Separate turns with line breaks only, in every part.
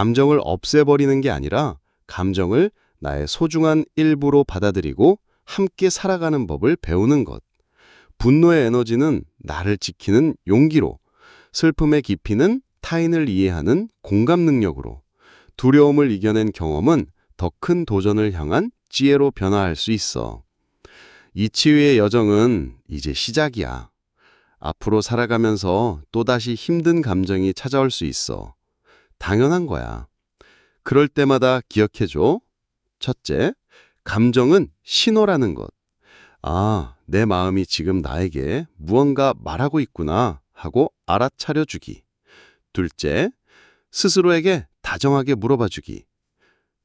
감정을 없애버리는 게 아니라 감정을 나의 소중한 일부로 받아들이고 함께 살아가는 법을 배우는 것. 분노의 에너지는 나를 지키는 용기로, 슬픔의 깊이는 타인을 이해하는 공감 능력으로, 두려움을 이겨낸 경험은 더 큰 도전을 향한 지혜로 변화할 수 있어. 이 치유의 여정은 이제 시작이야. 앞으로 살아가면서 또다시 힘든 감정이 찾아올 수 있어. 당연한 거야. 그럴 때마다 기억해줘. 첫째, 감정은 신호라는 것. 아, 내 마음이 지금 나에게 무언가 말하고 있구나 하고 알아차려주기. 둘째, 스스로에게 다정하게 물어봐주기.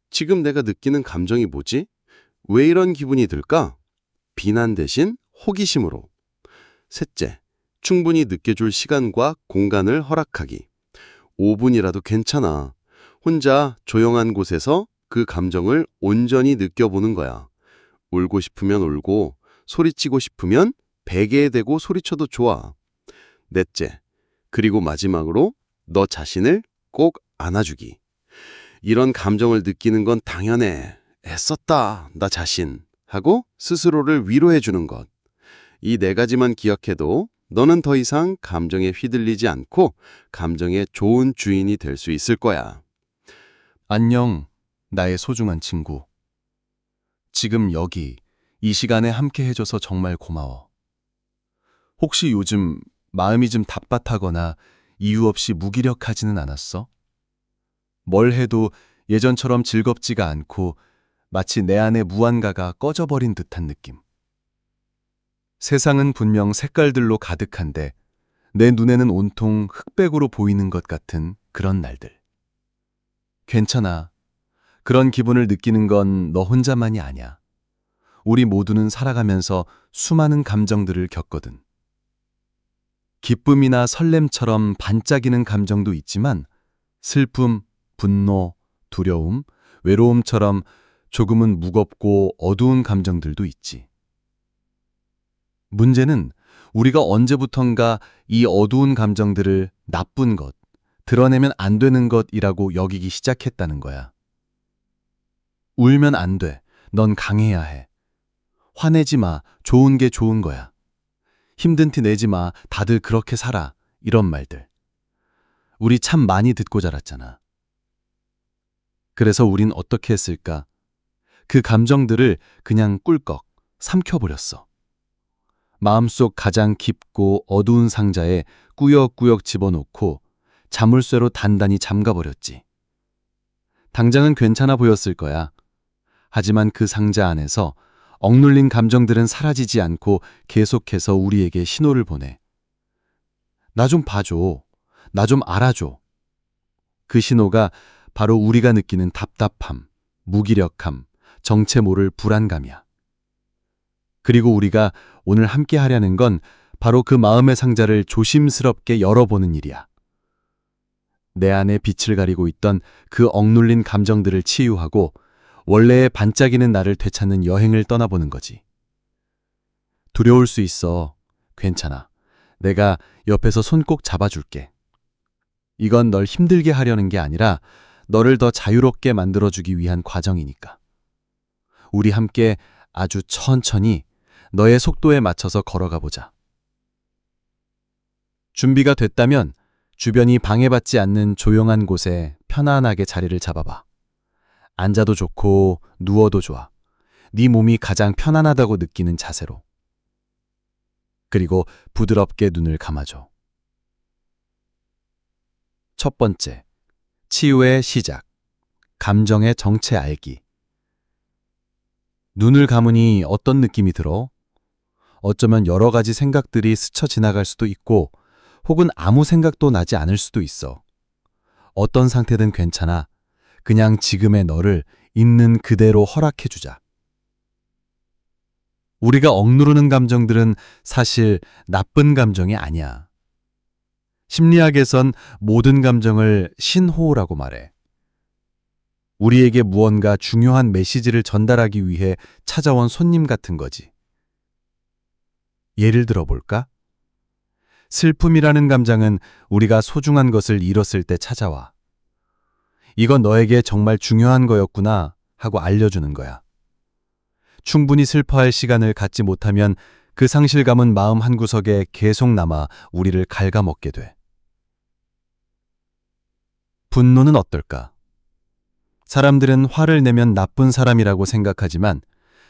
지금 내가 느끼는 감정이 뭐지? 왜 이런 기분이 들까? 비난 대신 호기심으로. 셋째, 충분히 느껴줄 시간과 공간을 허락하기. 5분이라도 괜찮아. 혼자 조용한 곳에서 그 감정을 온전히 느껴보는 거야. 울고 싶으면 울고, 소리치고 싶으면 베개에 대고 소리쳐도 좋아. 넷째, 그리고 마지막으로 너 자신을 꼭 안아주기. 이런 감정을 느끼는 건 당연해. 애썼다, 나 자신. 하고 스스로를 위로해주는 것. 이 네 가지만 기억해도 너는 더 이상 감정에 휘둘리지 않고 감정의 좋은 주인이 될 수 있을 거야.
안녕, 나의 소중한 친구. 지금 여기, 이 시간에 함께 해줘서 정말 고마워. 혹시 요즘 마음이 좀 답답하거나 이유 없이 무기력하지는 않았어? 뭘 해도 예전처럼 즐겁지가 않고 마치 내 안의 무언가가 꺼져버린 듯한 느낌. 세상은 분명 색깔들로 가득한데 내 눈에는 온통 흑백으로 보이는 것 같은 그런 날들. 괜찮아. 그런 기분을 느끼는 건 너 혼자만이 아니야. 우리 모두는 살아가면서 수많은 감정들을 겪거든. 기쁨이나 설렘처럼 반짝이는 감정도 있지만 슬픔, 분노, 두려움, 외로움처럼 조금은 무겁고 어두운 감정들도 있지. 문제는 우리가 언제부턴가 이 어두운 감정들을 나쁜 것, 드러내면 안 되는 것이라고 여기기 시작했다는 거야. 울면 안 돼. 넌 강해야 해. 화내지 마. 좋은 게 좋은 거야. 힘든 티 내지 마. 다들 그렇게 살아. 이런 말들. 우리 참 많이 듣고 자랐잖아. 그래서 우린 어떻게 했을까? 그 감정들을 그냥 꿀꺽 삼켜버렸어. 마음속 가장 깊고 어두운 상자에 꾸역꾸역 집어넣고 자물쇠로 단단히 잠가버렸지. 당장은 괜찮아 보였을 거야. 하지만 그 상자 안에서 억눌린 감정들은 사라지지 않고 계속해서 우리에게 신호를 보내. 나 좀 봐줘. 나 좀 알아줘. 그 신호가 바로 우리가 느끼는 답답함, 무기력함, 정체 모를 불안감이야. 그리고 우리가 오늘 함께 하려는 건 바로 그 마음의 상자를 조심스럽게 열어보는 일이야. 내 안에 빛을 가리고 있던 그 억눌린 감정들을 치유하고 원래의 반짝이는 나를 되찾는 여행을 떠나보는 거지. 두려울 수 있어. 괜찮아. 내가 옆에서 손 꼭 잡아줄게. 이건 널 힘들게 하려는 게 아니라 너를 더 자유롭게 만들어주기 위한 과정이니까. 우리 함께 아주 천천히 너의 속도에 맞춰서 걸어가 보자. 준비가 됐다면 주변이 방해받지 않는 조용한 곳에 편안하게 자리를 잡아봐. 앉아도 좋고 누워도 좋아. 네 몸이 가장 편안하다고 느끼는 자세로. 그리고 부드럽게 눈을 감아줘. 첫 번째, 치유의 시작. 감정의 정체 알기. 눈을 감으니 어떤 느낌이 들어? 어쩌면 여러 가지 생각들이 스쳐 지나갈 수도 있고 혹은 아무 생각도 나지 않을 수도 있어. 어떤 상태든 괜찮아. 그냥 지금의 너를 있는 그대로 허락해주자. 우리가 억누르는 감정들은 사실 나쁜 감정이 아니야. 심리학에선 모든 감정을 신호라고 말해. 우리에게 무언가 중요한 메시지를 전달하기 위해 찾아온 손님 같은 거지. 예를 들어볼까? 슬픔이라는 감정은 우리가 소중한 것을 잃었을 때 찾아와. 이건 너에게 정말 중요한 거였구나 하고 알려주는 거야. 충분히 슬퍼할 시간을 갖지 못하면 그 상실감은 마음 한구석에 계속 남아 우리를 갉아먹게 돼. 분노는 어떨까? 사람들은 화를 내면 나쁜 사람이라고 생각하지만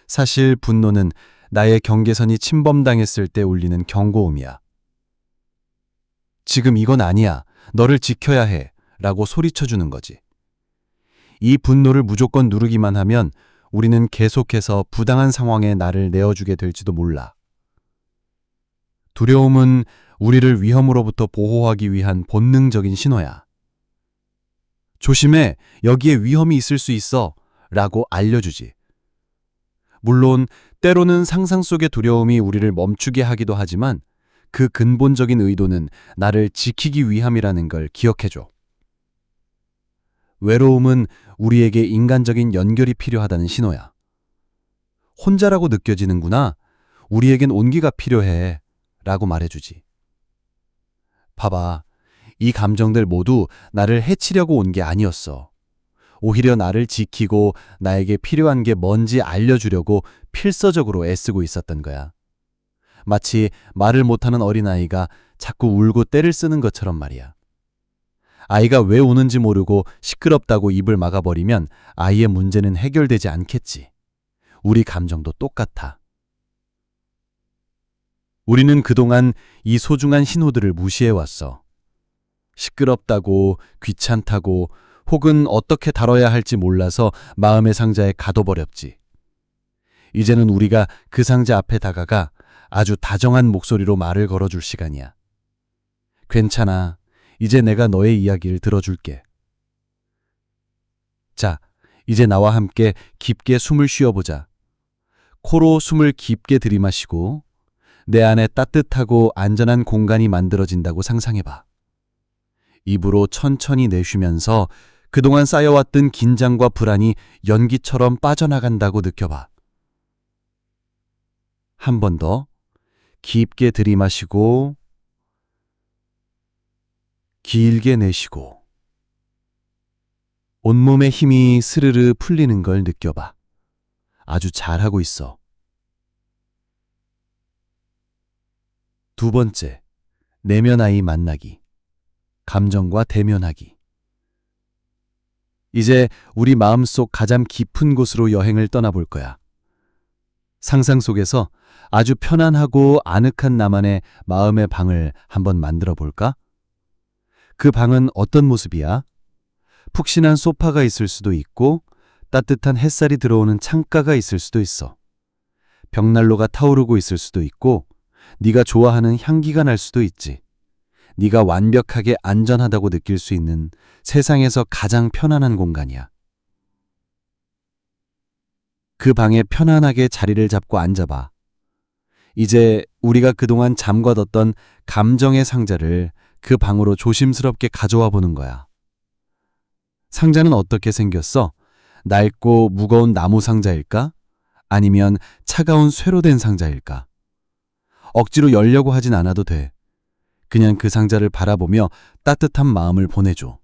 사실 분노는 나의 경계선이 침범당했을 때 울리는 경고음이야. 지금 이건 아니야. 너를 지켜야 해. 라고 소리쳐주는 거지. 이 분노를 무조건 누르기만 하면 우리는 계속해서 부당한 상황에 나를 내어주게 될지도 몰라. 두려움은 우리를 위험으로부터 보호하기 위한 본능적인 신호야. 조심해, 여기에 위험이 있을 수 있어 라고 알려주지. 물론 때로는 상상 속의 두려움이 우리를 멈추게 하기도 하지만 그 근본적인 의도는 나를 지키기 위함이라는 걸 기억해줘. 외로움은 우리에게 인간적인 연결이 필요하다는 신호야. 혼자라고 느껴지는구나. 우리에겐 온기가 필요해. 라고 말해주지. 봐봐. 이 감정들 모두 나를 해치려고 온 게 아니었어. 오히려 나를 지키고 나에게 필요한 게 뭔지 알려주려고 필서적으로 애쓰고 있었던 거야. 마치 말을 못하는 어린아이가 자꾸 울고 떼를 쓰는 것처럼 말이야. 아이가 왜 우는지 모르고 시끄럽다고 입을 막아버리면 아이의 문제는 해결되지 않겠지. 우리 감정도 똑같아. 우리는 그동안 이 소중한 신호들을 무시해왔어. 시끄럽다고, 귀찮다고, 혹은 어떻게 다뤄야 할지 몰라서 마음의 상자에 가둬버렸지. 이제는 우리가 그 상자 앞에 다가가 아주 다정한 목소리로 말을 걸어줄 시간이야. 괜찮아. 이제 내가 너의 이야기를 들어줄게. 자, 이제 나와 함께 깊게 숨을 쉬어보자. 코로 숨을 깊게 들이마시고 내 안에 따뜻하고 안전한 공간이 만들어진다고 상상해봐. 입으로 천천히 내쉬면서 그동안 쌓여왔던 긴장과 불안이 연기처럼 빠져나간다고 느껴봐. 한 번 더 깊게 들이마시고 길게 내쉬고 온몸의 힘이 스르르 풀리는 걸 느껴봐. 아주 잘하고 있어. 두 번째, 내면 아이 만나기. 감정과 대면하기. 이제 우리 마음속 가장 깊은 곳으로 여행을 떠나볼 거야. 상상 속에서 아주 편안하고 아늑한 나만의 마음의 방을 한번 만들어 볼까? 그 방은 어떤 모습이야? 푹신한 소파가 있을 수도 있고 따뜻한 햇살이 들어오는 창가가 있을 수도 있어. 벽난로가 타오르고 있을 수도 있고 네가 좋아하는 향기가 날 수도 있지. 네가 완벽하게 안전하다고 느낄 수 있는 세상에서 가장 편안한 공간이야. 그 방에 편안하게 자리를 잡고 앉아봐. 이제 우리가 그동안 잠궈뒀던 감정의 상자를 그 방으로 조심스럽게 가져와 보는 거야. 상자는 어떻게 생겼어? 낡고 무거운 나무 상자일까? 아니면 차가운 쇠로 된 상자일까? 억지로 열려고 하진 않아도 돼. 그냥 그 상자를 바라보며 따뜻한 마음을 보내줘.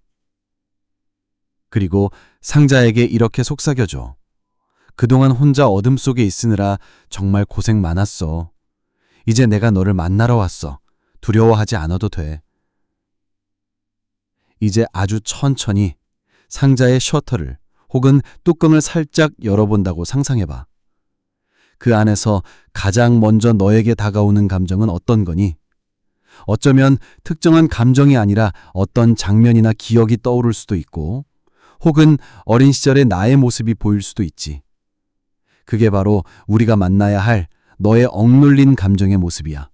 그리고 상자에게 이렇게 속삭여줘. 그동안 혼자 어둠 속에 있으느라 정말 고생 많았어. 이제 내가 너를 만나러 왔어. 두려워하지 않아도 돼. 이제 아주 천천히 상자의 셔터를 혹은 뚜껑을 살짝 열어본다고 상상해봐. 그 안에서 가장 먼저 너에게 다가오는 감정은 어떤 거니? 어쩌면 특정한 감정이 아니라 어떤 장면이나 기억이 떠오를 수도 있고, 혹은 어린 시절의 나의 모습이 보일 수도 있지. 그게 바로 우리가 만나야 할 너의 억눌린 감정의 모습이야.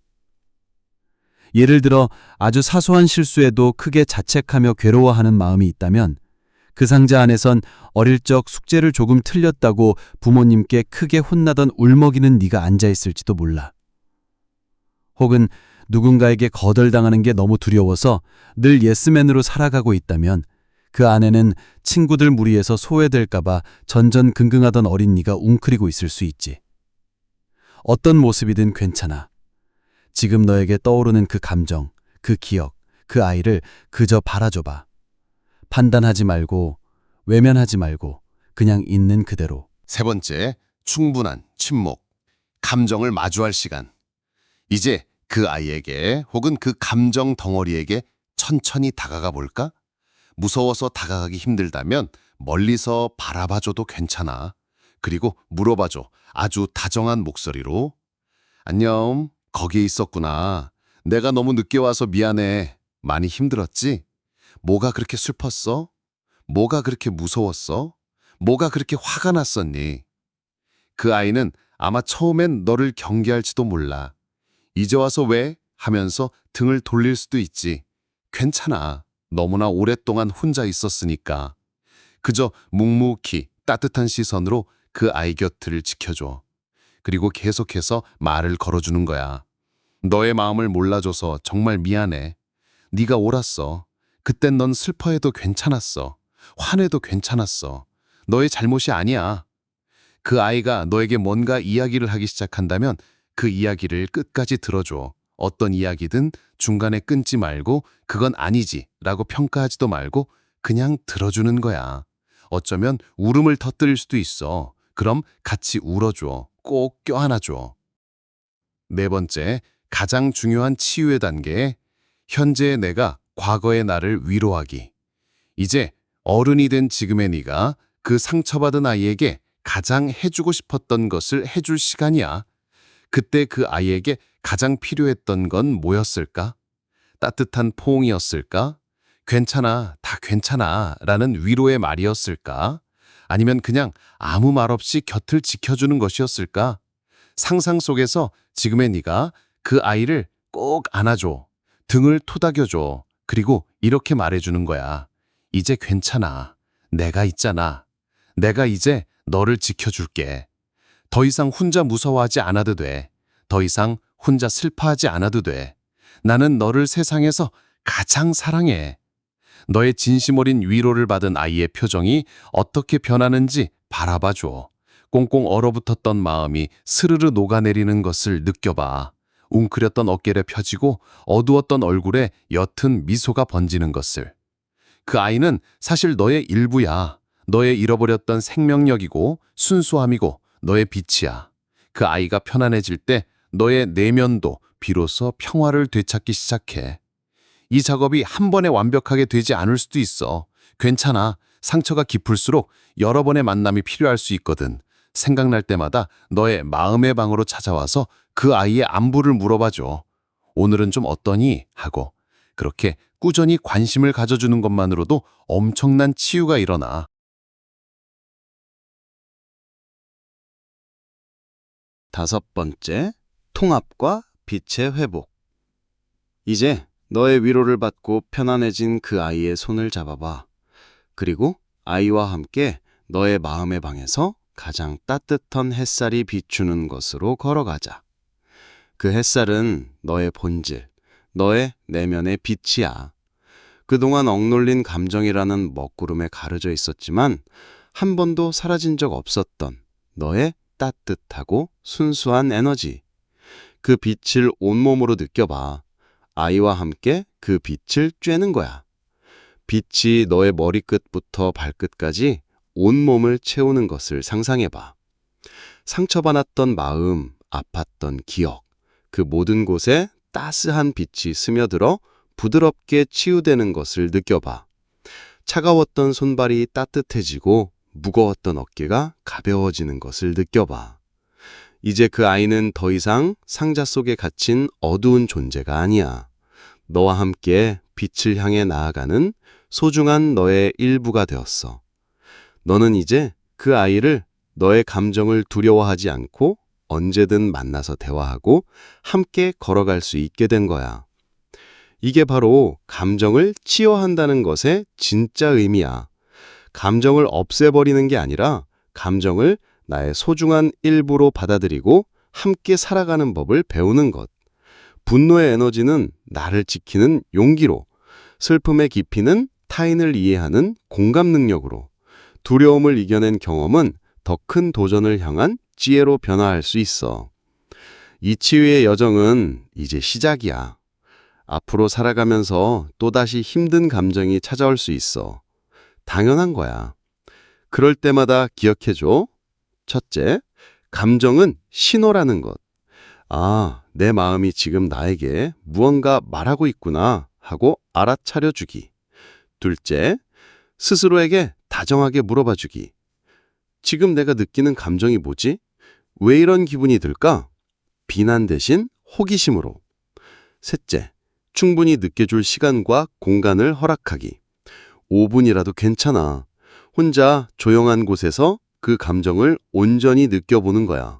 예를 들어 아주 사소한 실수에도 크게 자책하며 괴로워하는 마음이 있다면 그 상자 안에선 어릴 적 숙제를 조금 틀렸다고 부모님께 크게 혼나던 울먹이는 네가 앉아있을지도 몰라. 혹은 누군가에게 거덜당하는 게 너무 두려워서 늘 예스맨으로 살아가고 있다면 그 안에는 친구들 무리에서 소외될까봐 전전긍긍하던 어린 네가 웅크리고 있을 수 있지. 어떤 모습이든 괜찮아. 지금 너에게 떠오르는 그 감정, 그 기억, 그 아이를 그저 바라줘봐. 판단하지 말고 외면하지 말고 그냥 있는 그대로.
세 번째, 충분한 침묵. 감정을 마주할 시간. 이제 그 아이에게 혹은 그 감정 덩어리에게 천천히 다가가 볼까? 무서워서 다가가기 힘들다면 멀리서 바라봐줘도 괜찮아. 그리고 물어봐줘. 아주 다정한 목소리로. 안녕, 거기에 있었구나. 내가 너무 늦게 와서 미안해. 많이 힘들었지? 뭐가 그렇게 슬펐어? 뭐가 그렇게 무서웠어? 뭐가 그렇게 화가 났었니? 그 아이는 아마 처음엔 너를 경계할지도 몰라. 이제 와서 왜? 하면서 등을 돌릴 수도 있지. 괜찮아. 너무나 오랫동안 혼자 있었으니까. 그저 묵묵히 따뜻한 시선으로 그 아이 곁을 지켜줘. 그리고 계속해서 말을 걸어주는 거야. 너의 마음을 몰라줘서 정말 미안해. 네가 옳았어. 그땐 넌 슬퍼해도 괜찮았어. 화내도 괜찮았어. 너의 잘못이 아니야. 그 아이가 너에게 뭔가 이야기를 하기 시작한다면 그 이야기를 끝까지 들어줘. 어떤 이야기든 중간에 끊지 말고 그건 아니지 라고 평가하지도 말고 그냥 들어주는 거야. 어쩌면 울음을 터뜨릴 수도 있어. 그럼 같이 울어줘. 꼭 껴안아줘. 네 번째, 가장 중요한 치유의 단계, 현재의 내가 과거의 나를 위로하기. 이제 어른이 된 지금의 네가 그 상처받은 아이에게 가장 해주고 싶었던 것을 해줄 시간이야. 그때 그 아이에게 가장 필요했던 건 뭐였을까? 따뜻한 포옹이었을까? 괜찮아, 다 괜찮아 라는 위로의 말이었을까? 아니면 그냥 아무 말 없이 곁을 지켜주는 것이었을까? 상상 속에서 지금의 네가 그 아이를 꼭 안아줘. 등을 토닥여줘. 그리고 이렇게 말해주는 거야. 이제 괜찮아. 내가 있잖아. 내가 이제 너를 지켜줄게. 더 이상 혼자 무서워하지 않아도 돼. 더 이상 혼자 슬퍼하지 않아도 돼. 나는 너를 세상에서 가장 사랑해. 너의 진심 어린 위로를 받은 아이의 표정이 어떻게 변하는지 바라봐줘. 꽁꽁 얼어붙었던 마음이 스르르 녹아내리는 것을 느껴봐. 웅크렸던 어깨를 펴지고 어두웠던 얼굴에 옅은 미소가 번지는 것을. 그 아이는 사실 너의 일부야. 너의 잃어버렸던 생명력이고 순수함이고 너의 빛이야. 그 아이가 편안해질 때 너의 내면도 비로소 평화를 되찾기 시작해. 이 작업이 한 번에 완벽하게 되지 않을 수도 있어. 괜찮아. 상처가 깊을수록 여러 번의 만남이 필요할 수 있거든. 생각날 때마다 너의 마음의 방으로 찾아와서 그 아이의 안부를 물어봐줘. 오늘은 좀 어떠니? 하고. 그렇게 꾸준히 관심을 가져주는 것만으로도 엄청난 치유가 일어나.
다섯 번째, 통합과 빛의 회복. 이제 너의 위로를 받고 편안해진 그 아이의 손을 잡아봐. 그리고 아이와 함께 너의 마음의 방에서 가장 따뜻한 햇살이 비추는 곳으로 걸어가자. 그 햇살은 너의 본질, 너의 내면의 빛이야. 그동안 억눌린 감정이라는 먹구름에 가려져 있었지만 한 번도 사라진 적 없었던 너의 따뜻하고 순수한 에너지. 그 빛을 온몸으로 느껴봐. 아이와 함께 그 빛을 쬐는 거야. 빛이 너의 머리끝부터 발끝까지 온몸을 채우는 것을 상상해봐. 상처받았던 마음, 아팠던 기억, 그 모든 곳에 따스한 빛이 스며들어 부드럽게 치유되는 것을 느껴봐. 차가웠던 손발이 따뜻해지고 무거웠던 어깨가 가벼워지는 것을 느껴봐. 이제 그 아이는 더 이상 상자 속에 갇힌 어두운 존재가 아니야. 너와 함께 빛을 향해 나아가는 소중한 너의 일부가 되었어. 너는 이제 그 아이를 너의 감정을 두려워하지 않고 언제든 만나서 대화하고 함께 걸어갈 수 있게 된 거야. 이게 바로 감정을 치유한다는 것의 진짜 의미야. 감정을 없애버리는 게 아니라 감정을 나의 소중한 일부로 받아들이고 함께 살아가는 법을 배우는 것. 분노의 에너지는 나를 지키는 용기로, 슬픔의 깊이는 타인을 이해하는 공감 능력으로, 두려움을 이겨낸 경험은 더 큰 도전을 향한 지혜로 변화할 수 있어. 이 치유의 여정은 이제 시작이야. 앞으로 살아가면서 또다시 힘든 감정이 찾아올 수 있어. 당연한 거야. 그럴 때마다 기억해줘. 첫째, 감정은 신호라는 것. 아, 내 마음이 지금 나에게 무언가 말하고 있구나 하고 알아차려주기. 둘째, 스스로에게 다정하게 물어봐주기. 지금 내가 느끼는 감정이 뭐지? 왜 이런 기분이 들까? 비난 대신 호기심으로. 셋째, 충분히 느껴줄 시간과 공간을 허락하기. 5분이라도 괜찮아. 혼자 조용한 곳에서 그 감정을 온전히 느껴보는 거야.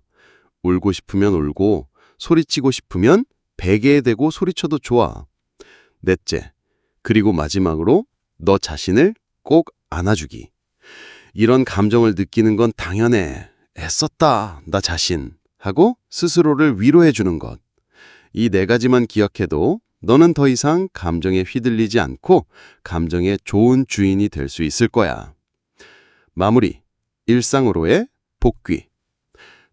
울고 싶으면 울고, 소리치고 싶으면 베개에 대고 소리쳐도 좋아. 넷째, 그리고 마지막으로 너 자신을 꼭 안아주기. 이런 감정을 느끼는 건 당연해. 애썼다, 나 자신. 하고 스스로를 위로해주는 것. 이 네 가지만 기억해도 너는 더 이상 감정에 휘둘리지 않고 감정의 좋은 주인이 될 수 있을 거야. 마무리. 일상으로의 복귀.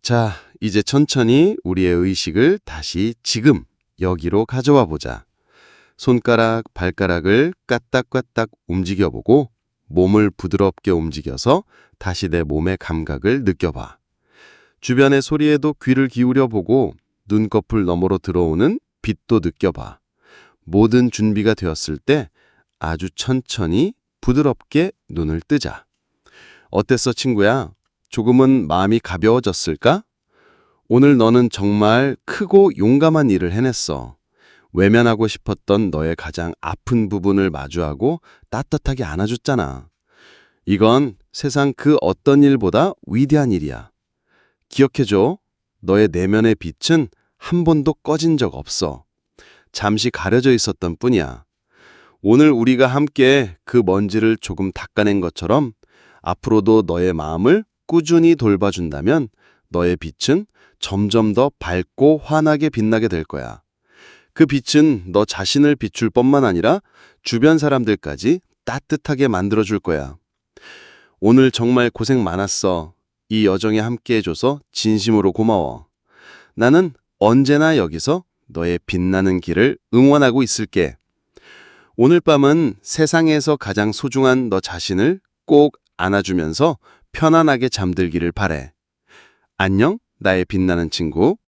자, 이제 천천히 우리의 의식을 다시 지금 여기로 가져와 보자. 손가락, 발가락을 까딱까딱 움직여보고 몸을 부드럽게 움직여서 다시 내 몸의 감각을 느껴봐. 주변의 소리에도 귀를 기울여보고 눈꺼풀 너머로 들어오는 빛도 느껴봐. 모든 준비가 되었을 때 아주 천천히 부드럽게 눈을 뜨자. 어땠어, 친구야? 조금은 마음이 가벼워졌을까? 오늘 너는 정말 크고 용감한 일을 해냈어. 외면하고 싶었던 너의 가장 아픈 부분을 마주하고 따뜻하게 안아줬잖아. 이건 세상 그 어떤 일보다 위대한 일이야. 기억해줘. 너의 내면의 빛은 한 번도 꺼진 적 없어. 잠시 가려져 있었던 뿐이야. 오늘 우리가 함께 그 먼지를 조금 닦아낸 것처럼 앞으로도 너의 마음을 꾸준히 돌봐준다면 너의 빛은 점점 더 밝고 환하게 빛나게 될 거야. 그 빛은 너 자신을 비출 뿐만 아니라 주변 사람들까지 따뜻하게 만들어줄 거야. 오늘 정말 고생 많았어. 이 여정에 함께해줘서 진심으로 고마워. 나는 언제나 여기서 너의 빛나는 길을 응원하고 있을게. 오늘 밤은 세상에서 가장 소중한 너 자신을 꼭 안아주면서 편안하게 잠들기를 바래. 안녕, 나의 빛나는 친구.